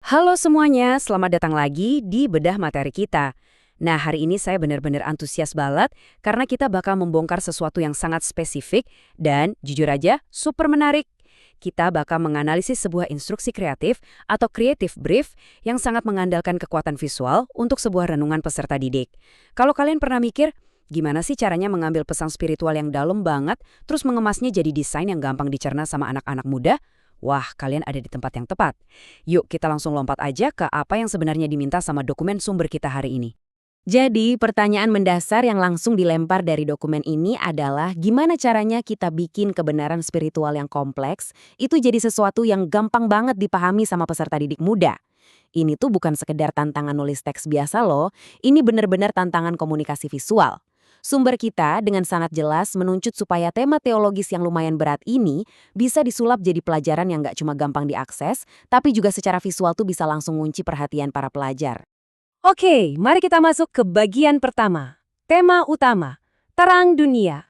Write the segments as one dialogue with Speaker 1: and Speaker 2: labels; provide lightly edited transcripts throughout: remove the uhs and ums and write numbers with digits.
Speaker 1: Halo semuanya, selamat datang lagi di Bedah Materi kita. Nah, hari ini saya benar-benar antusias banget karena kita bakal membongkar sesuatu yang sangat spesifik dan jujur aja super menarik. Kita bakal menganalisis sebuah instruksi kreatif atau creative brief yang sangat mengandalkan kekuatan visual untuk sebuah renungan peserta didik. Kalau kalian pernah mikir, gimana sih caranya mengambil pesan spiritual yang dalam banget, terus mengemasnya jadi desain yang gampang dicerna sama anak-anak muda? Wah, kalian ada di tempat yang tepat. Yuk kita langsung lompat aja ke apa yang sebenarnya diminta sama dokumen sumber kita hari ini.
Speaker 2: Jadi, pertanyaan mendasar yang langsung dilempar dari dokumen ini adalah gimana caranya kita bikin kebenaran spiritual yang kompleks itu jadi sesuatu yang gampang banget dipahami sama peserta didik muda. Ini tuh bukan sekedar tantangan nulis teks biasa loh, ini benar-benar tantangan komunikasi visual. Sumber kita dengan sangat jelas menunjuk supaya tema teologis yang lumayan berat ini bisa disulap jadi pelajaran yang nggak cuma gampang diakses, tapi juga secara visual tuh bisa langsung ngunci perhatian para pelajar.
Speaker 1: Oke, mari kita masuk ke bagian pertama. Tema utama, terang dunia.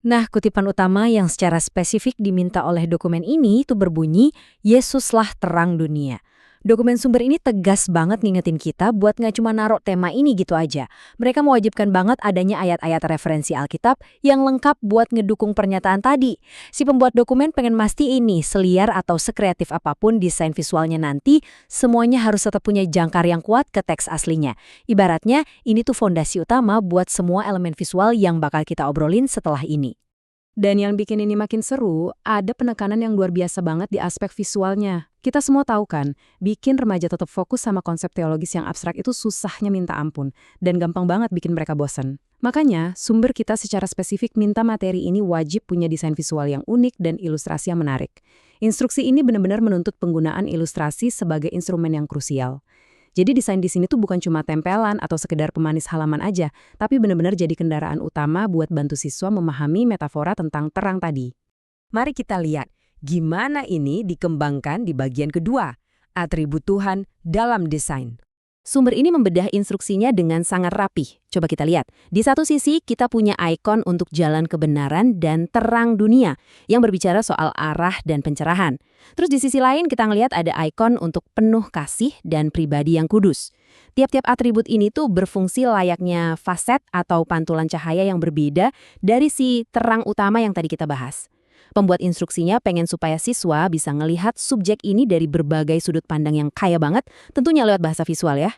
Speaker 1: Nah, kutipan utama yang secara spesifik diminta oleh dokumen ini itu berbunyi, Yesuslah terang dunia. Dokumen sumber ini tegas banget ngingetin kita buat nggak cuma naruh tema ini gitu aja. Mereka mewajibkan banget adanya ayat-ayat referensi Alkitab yang lengkap buat ngedukung pernyataan tadi. Si pembuat dokumen pengen mastiin nih, seliar atau sekreatif apapun desain visualnya nanti, semuanya harus tetap punya jangkar yang kuat ke teks aslinya. Ibaratnya, ini tuh fondasi utama buat semua elemen visual yang bakal kita obrolin setelah ini.
Speaker 3: Dan yang bikin ini makin seru, ada penekanan yang luar biasa banget di aspek visualnya. Kita semua tahu kan, bikin remaja tetap fokus sama konsep teologis yang abstrak itu susahnya minta ampun, dan gampang banget bikin mereka bosan. Makanya, sumber kita secara spesifik minta materi ini wajib punya desain visual yang unik dan ilustrasi yang menarik. Instruksi ini benar-benar menuntut penggunaan ilustrasi sebagai instrumen yang krusial. Jadi desain di sini tuh bukan cuma tempelan atau sekedar pemanis halaman aja, tapi benar-benar jadi kendaraan utama buat bantu siswa memahami metafora tentang terang tadi.
Speaker 1: Mari kita lihat gimana ini dikembangkan di bagian kedua, atribut Tuhan dalam desain.
Speaker 2: Sumber ini membedah instruksinya dengan sangat rapih. Coba kita lihat. Di satu sisi, kita punya ikon untuk jalan kebenaran dan terang dunia yang berbicara soal arah dan pencerahan. Terus di sisi lain, kita ngelihat ada ikon untuk penuh kasih dan pribadi yang kudus. Tiap-tiap atribut ini tuh berfungsi layaknya faset atau pantulan cahaya yang berbeda dari si terang utama yang tadi kita bahas. Pembuat instruksinya pengen supaya siswa bisa ngelihat subjek ini dari berbagai sudut pandang yang kaya banget, tentunya lewat bahasa visual ya.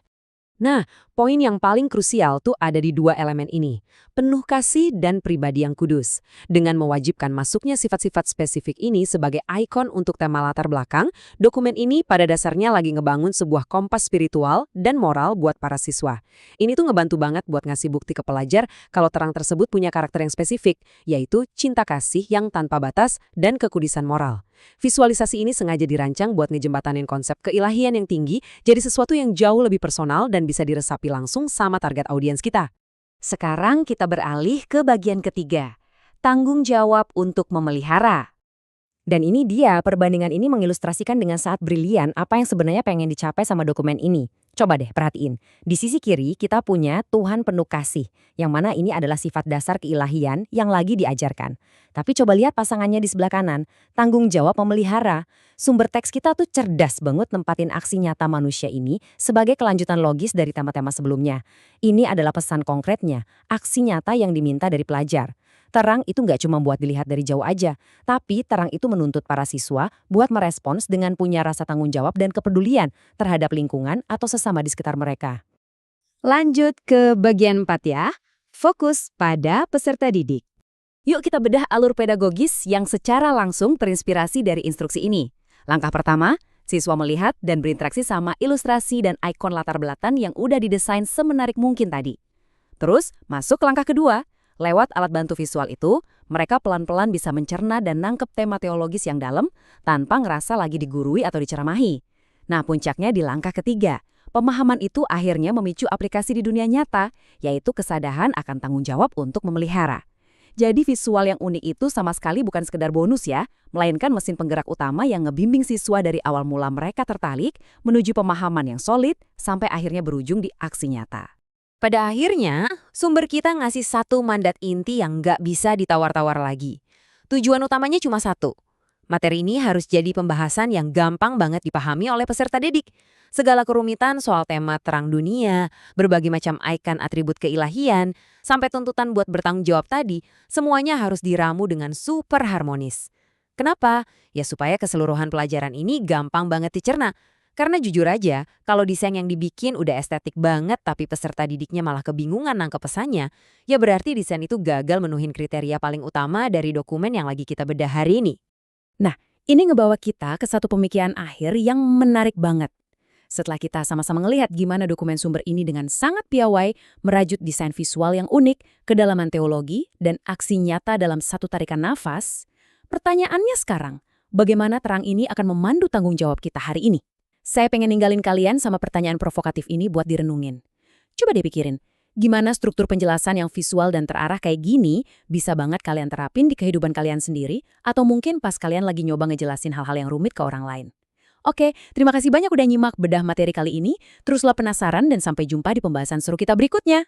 Speaker 1: Nah, poin yang paling krusial tuh ada di dua elemen ini, penuh kasih dan pribadi yang kudus. Dengan mewajibkan masuknya sifat-sifat spesifik ini sebagai ikon untuk tema latar belakang, dokumen ini pada dasarnya lagi ngebangun sebuah kompas spiritual dan moral buat para siswa. Ini tuh ngebantu banget buat ngasih bukti ke pelajar kalau terang tersebut punya karakter yang spesifik, yaitu cinta kasih yang tanpa batas dan kekudusan moral. Visualisasi ini sengaja dirancang buat ngejembatanin konsep keilahian yang tinggi jadi sesuatu yang jauh lebih personal dan bisa diresapi langsung sama target audiens kita.
Speaker 2: Sekarang kita beralih ke bagian ketiga, tanggung jawab untuk memelihara. Dan ini dia, perbandingan ini mengilustrasikan dengan sangat brilian apa yang sebenarnya pengen dicapai sama dokumen ini. Coba deh perhatiin, di sisi kiri kita punya Tuhan penuh kasih, yang mana ini adalah sifat dasar keilahian yang lagi diajarkan. Tapi coba lihat pasangannya di sebelah kanan, tanggung jawab memelihara. Sumber teks kita tuh cerdas banget nempatin aksi nyata manusia ini sebagai kelanjutan logis dari tema-tema sebelumnya. Ini adalah pesan konkretnya, aksi nyata yang diminta dari pelajar. Terang itu nggak cuma buat dilihat dari jauh aja, tapi terang itu menuntut para siswa buat merespons dengan punya rasa tanggung jawab dan kepedulian terhadap lingkungan atau sesama di sekitar mereka.
Speaker 1: Lanjut ke bagian 4 ya, fokus pada peserta didik. Yuk kita bedah alur pedagogis yang secara langsung terinspirasi dari instruksi ini. Langkah pertama, siswa melihat dan berinteraksi sama ilustrasi dan ikon latar belakang yang udah didesain semenarik mungkin tadi. Terus, masuk ke langkah kedua. Lewat alat bantu visual itu, mereka pelan-pelan bisa mencerna dan nangkep tema teologis yang dalam tanpa ngerasa lagi digurui atau diceramahi. Nah, puncaknya di langkah ketiga. Pemahaman itu akhirnya memicu aplikasi di dunia nyata, yaitu kesadaran akan tanggung jawab untuk memelihara. Jadi visual yang unik itu sama sekali bukan sekedar bonus ya, melainkan mesin penggerak utama yang ngebimbing siswa dari awal mula mereka tertarik menuju pemahaman yang solid sampai akhirnya berujung di aksi nyata.
Speaker 2: Pada akhirnya, sumber kita ngasih satu mandat inti yang nggak bisa ditawar-tawar lagi. Tujuan utamanya cuma satu, Materi ini harus jadi pembahasan yang gampang banget dipahami oleh peserta didik. Segala kerumitan soal tema terang dunia, berbagai macam ikon atribut keilahian, sampai tuntutan buat bertanggung jawab tadi, semuanya harus diramu dengan super harmonis. Kenapa? Ya supaya keseluruhan pelajaran ini gampang banget dicerna. Karena jujur aja, kalau desain yang dibikin udah estetik banget tapi peserta didiknya malah kebingungan nangkep pesannya, ya berarti desain itu gagal menuhin kriteria paling utama dari dokumen yang lagi kita bedah hari ini.
Speaker 3: Ini ngebawa kita ke satu pemikiran akhir yang menarik banget. Setelah kita sama-sama ngelihat gimana dokumen sumber ini dengan sangat piawai merajut desain visual yang unik, kedalaman teologi, dan aksi nyata dalam satu tarikan nafas, pertanyaannya sekarang, bagaimana terang ini akan memandu tanggung jawab kita hari ini? Saya pengen ninggalin kalian sama pertanyaan provokatif ini buat direnungin. Coba deh pikirin, gimana struktur penjelasan yang visual dan terarah kayak gini bisa banget kalian terapin di kehidupan kalian sendiri atau mungkin pas kalian lagi nyoba ngejelasin hal-hal yang rumit ke orang lain. Oke, terima kasih banyak udah nyimak bedah materi kali ini. Teruslah penasaran dan sampai jumpa di pembahasan seru kita berikutnya.